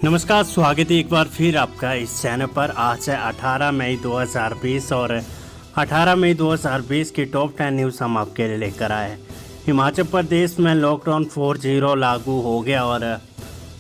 नमस्कार, स्वागत है एक बार फिर आपका इस चैनल पर। आज है 18 मई 2020 और 18 मई 2020 की टॉप 10 न्यूज़ हम आपके लिए लेकर आए हैं। हिमाचल प्रदेश में लॉकडाउन 4.0 लागू हो गया और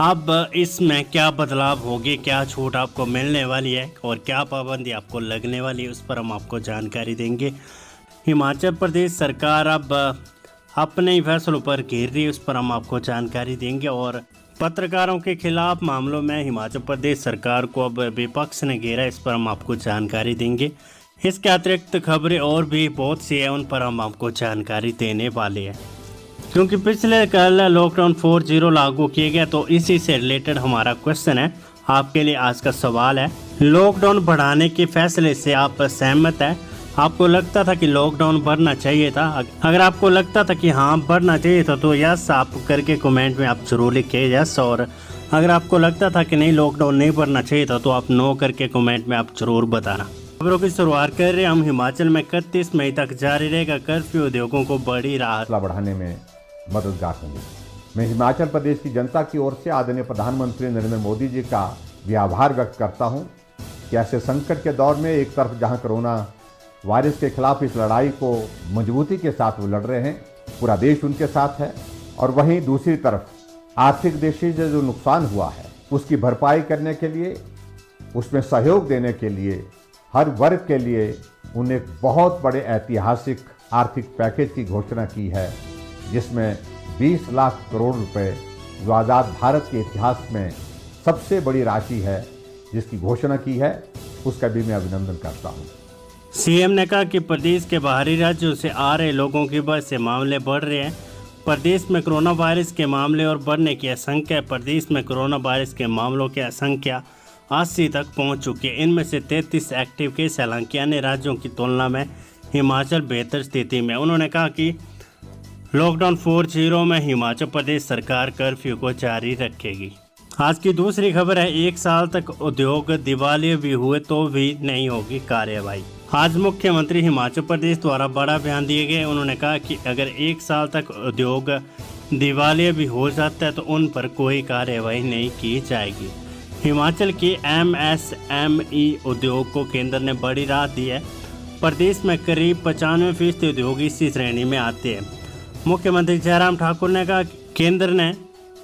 अब इसमें क्या बदलाव होगी, क्या छूट आपको मिलने वाली है और क्या पाबंदी आपको लगने वाली है, उस पर हम आपको जानकारी देंगे। हिमाचल प्रदेश सरकार अब अपने ही फैसलों पर घेर रही है, उस पर हम आपको जानकारी देंगे। और पत्रकारों के खिलाफ मामलों में हिमाचल प्रदेश सरकार को अब विपक्ष ने घेरा, इस पर हम आपको जानकारी देंगे। इसके अतिरिक्त खबरें और भी बहुत सी हैं, उन पर हम आपको जानकारी देने वाले हैं। क्योंकि पिछले कल लॉकडाउन 4.0 लागू किया गया, तो इसी से रिलेटेड हमारा क्वेश्चन है आपके लिए। आज का सवाल है, लॉकडाउन बढ़ाने के फैसले से आप सहमत हैं? आपको लगता था कि लॉकडाउन बढ़ना चाहिए था? अगर आपको लगता था कि हाँ बढ़ना चाहिए था तो यस आप करके कमेंट में आप जरूर लिखिए यस। और अगर आपको लगता था कि नहीं लॉकडाउन नहीं बढ़ना चाहिए था तो आप नो करके कमेंट में आप जरूर बताना। खबरों की शुरुआत कर रहे हैं हम। हिमाचल में 31 मई तक जारी रहेगा कर्फ्यू, उद्योगों को बड़ी राहत बढ़ाने में मददगार होंगे। मैं हिमाचल प्रदेश की जनता की ओर से आदरणीय प्रधानमंत्री नरेंद्र मोदी जी का भी आभार व्यक्त करता हूं कि ऐसे संकट के दौर में एक तरफ जहां कोरोना वायरस के खिलाफ इस लड़ाई को मजबूती के साथ वो लड़ रहे हैं, पूरा देश उनके साथ है, और वहीं दूसरी तरफ आर्थिक दृष्टि से जो नुकसान हुआ है उसकी भरपाई करने के लिए, उसमें सहयोग देने के लिए हर वर्ग के लिए उन्हें एक बहुत बड़े ऐतिहासिक आर्थिक पैकेज की घोषणा की है, जिसमें 20 लाख करोड़ रुपए जो आज़ाद भारत के इतिहास में सबसे बड़ी राशि है जिसकी घोषणा की है, उसका भी मैं अभिनंदन करता हूँ। सीएम ने कहा कि प्रदेश के बाहरी राज्यों से आ रहे लोगों की वजह से मामले बढ़ रहे हैं। प्रदेश में कोरोना वायरस के मामले और बढ़ने की आशंका है। प्रदेश में कोरोना वायरस के मामलों की संख्या 80 तक पहुंच चुकी है। इनमें से 33 एक्टिव केस, हालांकि अन्य राज्यों की तुलना में हिमाचल बेहतर स्थिति में। उन्होंने कहा कि लॉकडाउन 4.0 में हिमाचल प्रदेश सरकार कर्फ्यू को जारी रखेगी। आज की दूसरी खबर है, 1 साल तक उद्योग दिवालिया भी हुए तो भी नहीं होगी कार्रवाई। आज मुख्यमंत्री हिमाचल प्रदेश द्वारा बड़ा बयान दिए गए। उन्होंने कहा कि अगर 1 साल तक उद्योग दिवालिया भी हो जाता है तो उन पर कोई कार्रवाई नहीं की जाएगी। हिमाचल के MSME उद्योग को केंद्र ने बड़ी राहत दी है। प्रदेश में करीब 95% उद्योग इसी श्रेणी में आते हैं। मुख्यमंत्री जयराम ठाकुर ने कहा कि केंद्र ने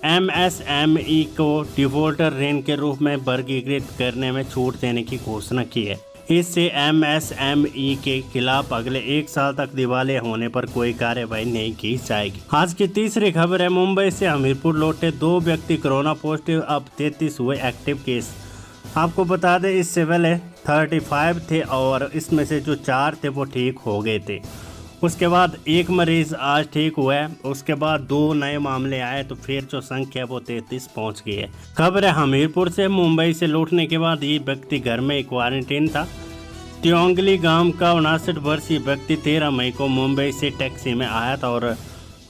MSME को डिफॉल्टर ऋण के रूप में वर्गीकृत करने में छूट देने की घोषणा की है। इससे MSME के खिलाफ अगले 1 साल तक दिवालिया होने पर कोई कार्रवाई नहीं की जाएगी। आज की तीसरी खबर है, मुंबई से हमीरपुर लौटे 2 व्यक्ति कोरोना पॉजिटिव, अब 33 हुए एक्टिव केस। आपको बता दें इससे पहले 35 थे और इसमें से जो 4 थे वो ठीक हो गए थे। उसके बाद एक मरीज आज ठीक हुआ है, उसके बाद 2 नए मामले आए तो फिर जो संख्या वो 33 पहुंच गई है। खबर है हमीरपुर से, मुंबई से लौटने के बाद ये व्यक्ति घर में क्वारंटीन था। त्योंगली गांव का 59 वर्षीय व्यक्ति 13 मई को मुंबई से टैक्सी में आया था और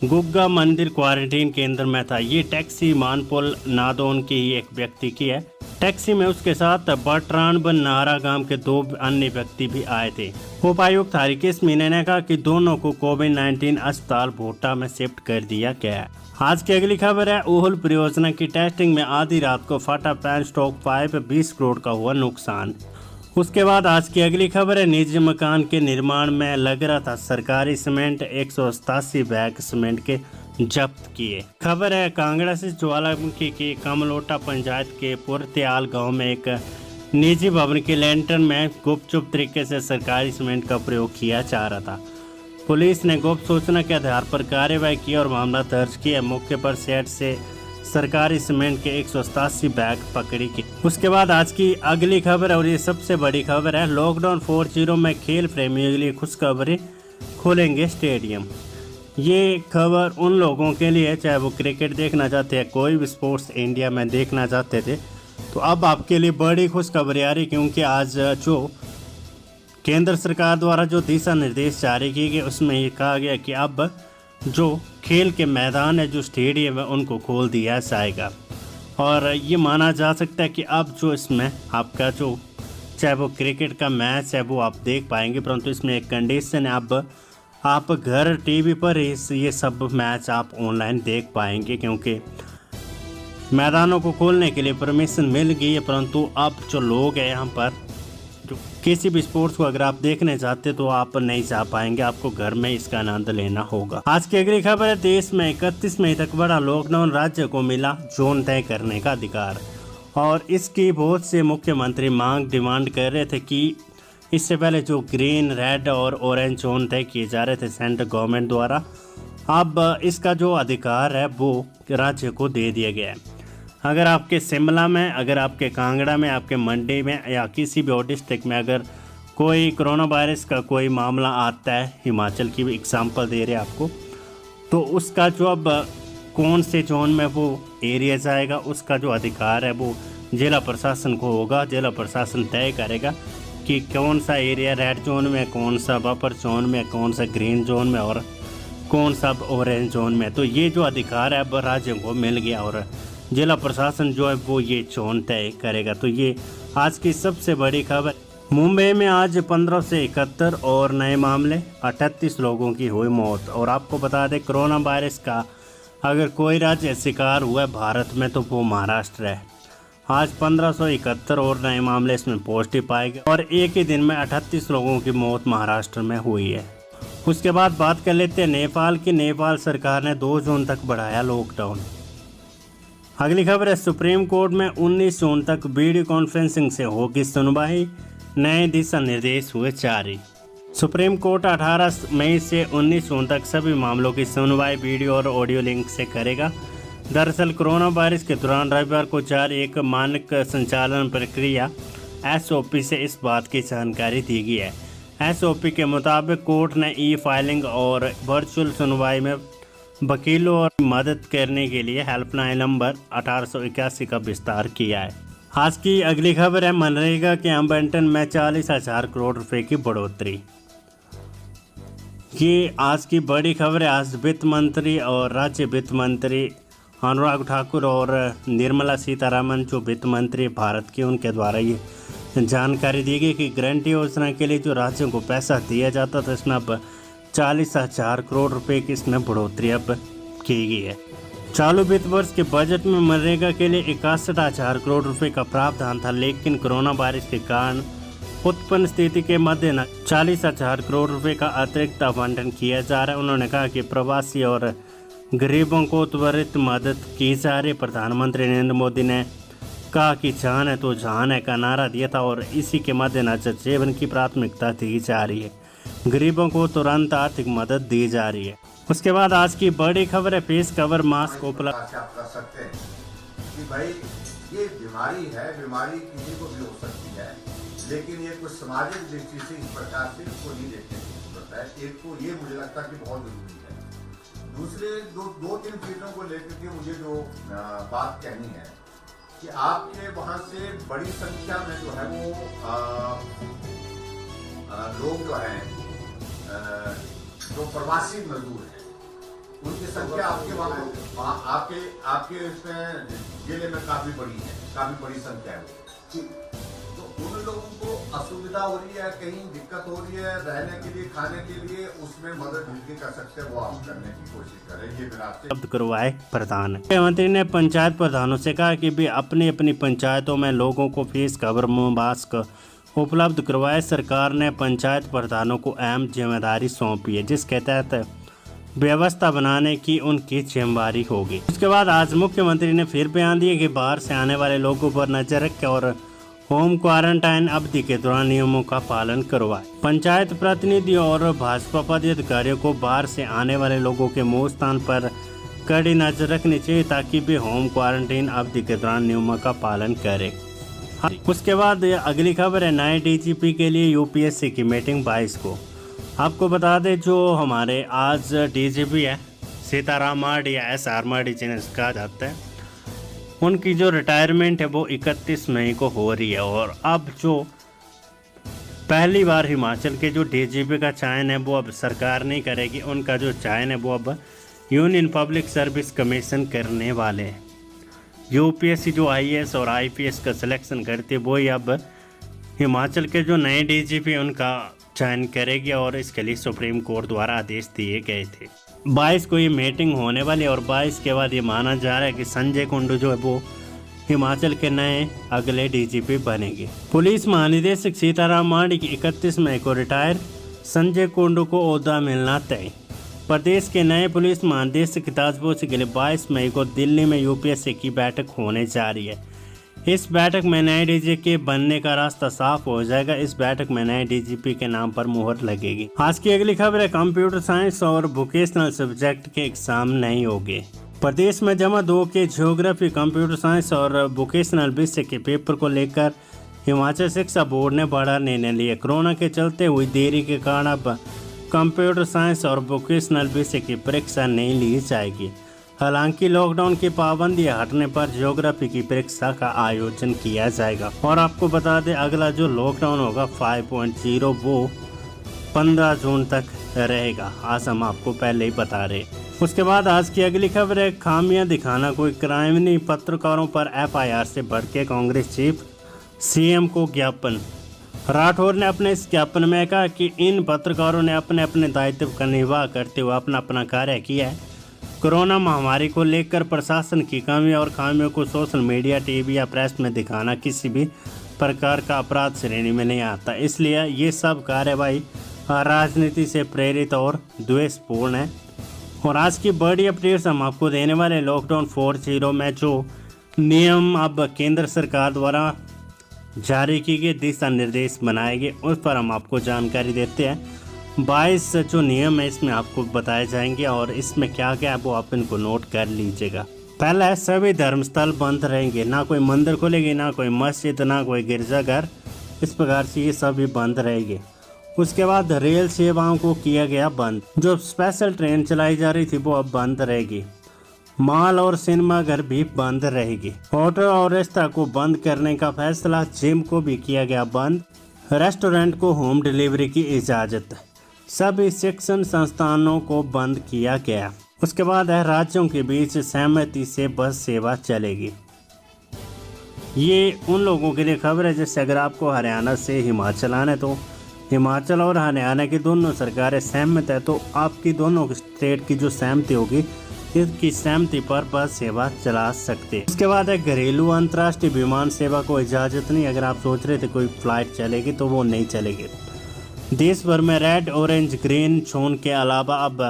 गुग्गा मंदिर क्वारंटीन केंद्र में था। ये टैक्सी मानपुल नादौन की ही एक व्यक्ति की है। टैक्सी में उसके साथ बटरानब नाहरा गांव के 2 अन्य व्यक्ति भी आए थे। उपायुक्त हरिकेश मीना ने कहा कि दोनों को कोविड-19 अस्पताल भोटा में शिफ्ट कर दिया गया है। आज की अगली खबर है, ऊहल परियोजना की टेस्टिंग में आधी रात को फटा पैन स्टॉक पाइप, 20 करोड़ का हुआ नुकसान। उसके बाद आज की अगली खबर है, निजी मकान के निर्माण में लग रहा था सरकारी सीमेंट, 187 बैग सीमेंट के जब्त किए। खबर है कांगड़ा से, ज्वालामुखी की कमलोटा पंचायत के पुरत्याल गांव में एक निजी भवन के लेंटर में गुपचुप तरीके से सरकारी सीमेंट का प्रयोग किया जा रहा था। पुलिस ने गुप्त सूचना के आधार पर कार्रवाई की और मामला दर्ज किया। मौके पर सेट से सरकारी सीमेंट के 187 बैग पकड़ी की। उसके बाद आज की अगली खबर है और ये सबसे बड़ी खबर है, लॉकडाउन 4.0 में खेल प्रेमियों के लिए खुशखबरी, खोलेंगे स्टेडियम। ये खबर उन लोगों के लिए चाहे वो क्रिकेट देखना चाहते हैं, कोई भी स्पोर्ट्स इंडिया में देखना चाहते थे, तो अब आपके लिए बड़ी खुशखबरी आ रही, क्योंकि आज जो केंद्र सरकार द्वारा जो दिशा निर्देश जारी किए गए उसमें ये कहा गया कि अब जो खेल के मैदान है, जो स्टेडियम है, उनको खोल दिया जाएगा। और ये माना जा सकता है कि अब जो इसमें आपका जो चाहे वो क्रिकेट का मैच है वो आप देख पाएंगे, परंतु इसमें एक कंडीशन है, अब आप घर टीवी पर ये सब मैच आप ऑनलाइन देख पाएंगे, क्योंकि मैदानों को खोलने के लिए परमिशन मिल गई है। परंतु अब जो लोग हैं यहाँ पर, जो किसी भी स्पोर्ट्स को अगर आप देखने चाहते तो आप नहीं जा पाएंगे, आपको घर में इसका आनंद लेना होगा। आज की अगली खबर है, देश में 31 मई तक बड़ा लॉकडाउन, राज्य को मिला जोन तय करने का अधिकार। और इसकी बहुत से मुख्यमंत्री डिमांड कर रहे थे कि इससे पहले जो ग्रीन, रेड और ऑरेंज जोन तय किए जा रहे थे सेंट्रल गवर्नमेंट द्वारा, अब इसका जो अधिकार है वो राज्य को दे दिया गया है। अगर आपके शिमला में, अगर आपके कांगड़ा में, आपके मंडी में या किसी भी और डिस्ट्रिक्ट में अगर कोई कोरोना वायरस का कोई मामला आता है, हिमाचल की भी एग्जांपल दे रहे हैं आपको, तो उसका जो अब कौन से जोन में वो एरिया जाएगा, उसका जो अधिकार है वो जिला प्रशासन को होगा। जिला प्रशासन तय करेगा कि कौन सा एरिया रेड जोन में, कौन सा बफर जोन में, कौन सा ग्रीन जोन में और कौन सा ऑरेंज जोन में। तो ये जो अधिकार है अब राज्यों को मिल गया और जिला प्रशासन जो है वो ये जोन तय करेगा। तो ये आज की सबसे बड़ी खबर। मुंबई में आज 1571 और नए मामले, 38 लोगों की हुई मौत। और आपको बता दें, कोरोना वायरस का अगर कोई राज्य शिकार हुआ है भारत में तो वो महाराष्ट्र है। आज 1571 और नए मामले इसमें पॉजिटिव पाए गए और एक ही दिन में 38 लोगों की मौत महाराष्ट्र में हुई है। उसके बाद बात कर लेते हैं नेपाल की। नेपाल सरकार ने 2 जून तक बढ़ाया लॉकडाउन। अगली खबर है, सुप्रीम कोर्ट में 19 जून तक वीडियो कॉन्फ्रेंसिंग से होगी सुनवाई, नए दिशा निर्देश हुए जारी। सुप्रीम कोर्ट 18 मई से 19 जून तक सभी मामलों की सुनवाई वीडियो और ऑडियो लिंक से करेगा। दरअसल कोरोना वायरस के दौरान रविवार को जारी एक मानक संचालन प्रक्रिया SOP से इस बात की जानकारी दी गई है। SOP के मुताबिक कोर्ट ने ई-फाइलिंग और वर्चुअल सुनवाई में वकीलों और मदद करने के लिए हेल्पलाइन नंबर 1881 का विस्तार किया है। आज की अगली खबर है, मनरेगा के आवंटन में 40,000 करोड़ रुपए की बढ़ोतरी। ये आज की बड़ी खबर है। आज वित्त मंत्री और राज्य वित्त मंत्री अनुराग ठाकुर और निर्मला सीतारामन जो वित्त मंत्री भारत के, उनके द्वारा ये जानकारी दी गई कि गारंटी योजना के लिए जो राज्यों को पैसा दिया जाता था इसमें अब 40,000 करोड़ रुपए की इसमें बढ़ोतरी अब की गई है। चालू वित्त वर्ष के बजट में मनरेगा के लिए 61,000 करोड़ रुपए का प्रावधान था, लेकिन कोरोना वायरस के कारण उत्पन्न स्थिति के मद्देनजर 40,000 करोड़ रुपए का अतिरिक्त आवंटन किया जा रहा है। उन्होंने कहा कि प्रवासी और गरीबों को त्वरित मदद की जा रही। प्रधानमंत्री नरेंद्र मोदी ने कहा कि जान है तो जहान है का नारा दिया था और इसी के मद्देनजर जीवन की प्राथमिकता दी जा रही है, गरीबों को तुरंत आर्थिक मदद दी जा रही है। उसके बाद आज की बड़ी खबर है, फेस कवर मास्क उपलब्ध। आप कर सकते हैं कि भाई ये बीमारी है, बीमारी किसी को भी हो सकती है, लेकिन ये कुछ सामाजिक दृष्टि से इस प्रकार से इसको नहीं देखने की जरूरत है। एक तो ये मुझे लगता है कि बहुत जरूरी है। दूसरे दो तीन चीजों को लेकर के मुझे जो बात कहनी है कि आपके वहां से बड़ी संख्या में जो है वो लोग जो है जो प्रवासी मजदूर हैं, उनकी संख्या आपके वहाँ आपके इसमें जिले में काफी बड़ी है, काफी बड़ी संख्या है। तो उन लोगों को असुविधा हो रही है, कहीं दिक्कत हो रही है रहने के लिए, खाने के लिए, उसमें मदद जिनकी कर सकते हैं वो आप करने की कोशिश करें। ये मेरा आपसे उपलब्ध करवाए प्रधान। मुख्यमंत्री ने पंचायत प्रधानों से कहा कि वे अपनी अपनी पंचायतों में लोगों को फेस कवर मास्क उपलब्ध करवाए। सरकार ने पंचायत प्रधानों को अहम जिम्मेदारी सौंपी है, जिसके तहत व्यवस्था बनाने की उनकी जिम्मेदारी होगी। उसके बाद आज मुख्यमंत्री ने फिर बयान दिया कि बाहर से आने वाले लोगों पर नजर रखें और होम क्वारंटाइन अवधि के दौरान नियमों का पालन करवाए। पंचायत प्रतिनिधियों और भाजपा पदाधिकारियों को बाहर से आने वाले लोगों के मुँह स्थान पर कड़ी नजर रखनी चाहिए ताकि वे होम क्वारंटाइन अवधि के दौरान नियमों का पालन करें। उसके बाद अगली खबर है, नए डीजीपी के लिए यूपीएससी की मीटिंग 22 को। आपको बता दें जो हमारे आज डीजीपी है सीताराम मार्डी या SR मार्डी जिन्हें कहा जाता है, उनकी जो रिटायरमेंट है वो 31 मई को हो रही है। और अब जो पहली बार हिमाचल के जो डीजीपी का चयन है वो अब सरकार नहीं करेगी, उनका जो चयन है वो अब यूनियन पब्लिक सर्विस कमीशन करने वाले हैं। यूपीएससी जो IAS और IPS का सिलेक्शन करती है वही अब हिमाचल के जो नए डीजीपी उनका चयन करेगी और इसके लिए सुप्रीम कोर्ट द्वारा आदेश दिए गए थे। 22 को ये मीटिंग होने वाली है और 22 के बाद ये माना जा रहा है कि संजय कुंडू जो है वो हिमाचल के नए अगले डीजीपी बनेंगे। पुलिस महानिदेशक सीताराम मांडी की 31 मई को रिटायर, संजय कुंडू को ओहदा मिलना तय। प्रदेश के नए पुलिस महानिदेशक की ताजपोशी के लिए 22 मई को दिल्ली में यूपीएससी की बैठक होने जा रही है। इस बैठक में नए डीजीपी के बनने का रास्ता साफ हो जाएगा। इस बैठक में नए डीजीपी के नाम पर मुहर लगेगी। आज की अगली खबर है, कंप्यूटर साइंस और वोकेशनल सब्जेक्ट के एग्जाम नहीं होंगे। प्रदेश में जमा 2 के ज्योग्राफी, कंप्यूटर साइंस और वोकेशनल विषय के पेपर को लेकर हिमाचल शिक्षा बोर्ड ने बड़ा निर्णय लिया। कोरोना के चलते हुई देरी के कारण अब कंप्यूटर साइंस और वोकेशनल विषय की परीक्षा नहीं ली जाएगी। हालांकि लॉकडाउन की पाबंदियां हटने पर ज्योग्राफी की परीक्षा का आयोजन किया जाएगा। और आपको बता दें, अगला जो लॉकडाउन होगा 5.0 वो 15 जून तक रहेगा। आज हम आपको पहले ही बता रहे। उसके बाद आज की अगली खबर है, खामियां दिखाना कोई क्राइम नहीं, पत्रकारों पर एफआईआर से भड़के कांग्रेस चीफ, सीएम को ज्ञापन। राठौर ने अपने इस ज्ञापन में कहा कि इन पत्रकारों ने अपने अपने दायित्व का निर्वाह करते हुए अपना कार्य किया है। कोरोना महामारी को लेकर प्रशासन की कमी और खामियों को सोशल मीडिया, टीवी या प्रेस में दिखाना किसी भी प्रकार का अपराध श्रेणी में नहीं आता। इसलिए ये सब कार्यवाही राजनीति से प्रेरित और द्वेषपूर्ण है। और आज की बड़ी अपडेट्स हम आपको देने वाले। लॉकडाउन 4.0 में जो नियम अब केंद्र सरकार द्वारा जारी की गई दिशा निर्देश बनाए गए, उस पर हम आपको जानकारी देते हैं। 22 जो नियम है इसमें आपको बताए जाएंगे और इसमें क्या क्या है वो आप इनको नोट कर लीजिएगा। पहला है, सभी धर्मस्थल बंद रहेंगे, ना कोई मंदिर खुलेगी, ना कोई मस्जिद, ना कोई गिरजाघर। इस प्रकार से ये सभी बंद रहेंगे। उसके बाद रेल सेवाओं को किया गया बंद। जो स्पेशल ट्रेन चलाई जा रही थी वो अब बंद रहेगी। मॉल और सिनेमाघर भी बंद रहेगी। होटल और रेस्तरां को बंद करने का फैसला। जिम को भी किया गया बंद। रेस्टोरेंट को होम डिलीवरी की इजाज़त। सभी शिक्षण संस्थानों को बंद किया गया। उसके बाद है, राज्यों के बीच सहमति से बस सेवा चलेगी। ये उन लोगों के लिए खबर है जैसे अगर आपको हरियाणा से हिमाचल आना है तो हिमाचल और हरियाणा की दोनों सरकारें सहमत है तो आपकी दोनों स्टेट की जो सहमति होगी इसकी सहमति पर बस सेवा चला सकते हैं। उसके बाद है, घरेलू अंतर्राष्ट्रीय विमान सेवा को इजाज़त नहीं। अगर आप सोच रहे थे कोई फ्लाइट चलेगी तो वो नहीं चलेगी। देश भर में रेड, ऑरेंज, ग्रीन जोन के अलावा अब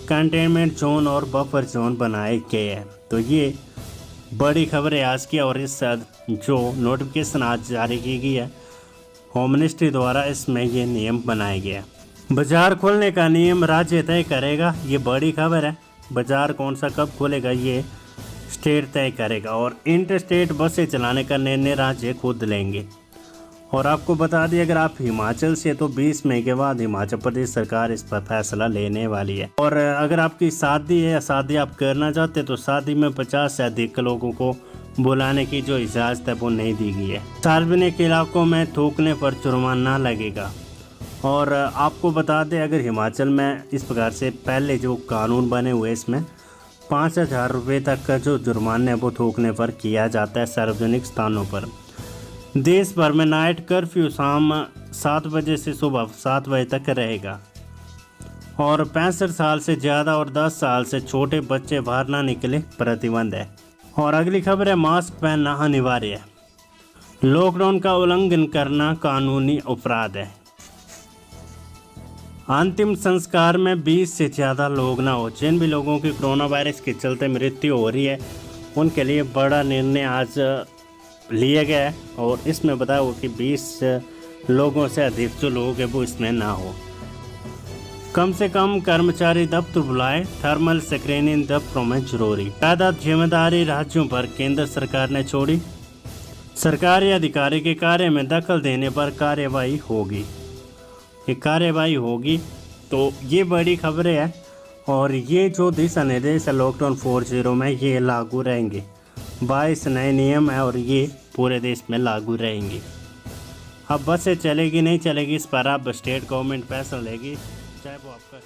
कंटेनमेंट जोन और बफर जोन बनाए गए हैं। तो ये बड़ी खबर है आज की। और इस जो नोटिफिकेशन आज जारी की गई है होम मिनिस्ट्री द्वारा, इसमें ये नियम बनाए गए हैं। बाजार खोलने का नियम राज्य तय करेगा। ये बड़ी खबर है। बाजार कौन सा कब खोलेगा ये स्टेट तय करेगा और इंटर स्टेट बसें चलाने का निर्णय राज्य खुद लेंगे। और आपको बता दें, अगर आप हिमाचल से तो 20 मई के बाद हिमाचल प्रदेश सरकार इस पर फैसला लेने वाली है। और अगर आपकी शादी है या शादी आप करना चाहते हैं तो शादी में 50 से अधिक लोगों को बुलाने की जो इजाज़त है वो नहीं दी गई है। सार्वजनिक इलाकों में थूकने पर जुर्माना लगेगा। और आपको बता दें, अगर हिमाचल में इस प्रकार से पहले जो कानून बने हुए इसमें 5,000 रुपये तक का जो जुर्माना है वो थूकने पर किया जाता है सार्वजनिक स्थानों पर। देश भर में नाइट कर्फ्यू शाम 7 बजे से सुबह 7 बजे तक रहेगा। और 65 साल से ज़्यादा और 10 साल से छोटे बच्चे बाहर ना निकले प्रतिबंध है। और अगली खबर है, मास्क पहनना अनिवार्य है। लॉकडाउन का उल्लंघन करना कानूनी अपराध है। अंतिम संस्कार में 20 से ज़्यादा लोग ना हो। जिन भी लोगों की कोरोना वायरस के चलते मृत्यु हो रही है उनके लिए बड़ा निर्णय आज लिया गया है। और इसमें बताया हो कि 20 लोगों से अधिक जो लोग हैं वो इसमें ना हो। कम से कम कर्मचारी दफ्तर बुलाए, थर्मल स्क्रीनिंग दफ्तरों में जरूरी। ज़्यादा जिम्मेदारी राज्यों पर केंद्र सरकार ने छोड़ी। सरकारी अधिकारी के कार्य में दखल देने पर कार्यवाही होगी। ये कार्यवाही होगी। तो ये बड़ी खबरें हैं। और ये जो दिशा निर्देश है लॉकडाउन 4.0 में ये लागू रहेंगे। 22 नए नियम है और ये पूरे देश में लागू रहेंगे। अब बसें चलेगी नहीं चलेगी इस पर अब स्टेट गवर्नमेंट फैसला लेगी, चाहे वो आपका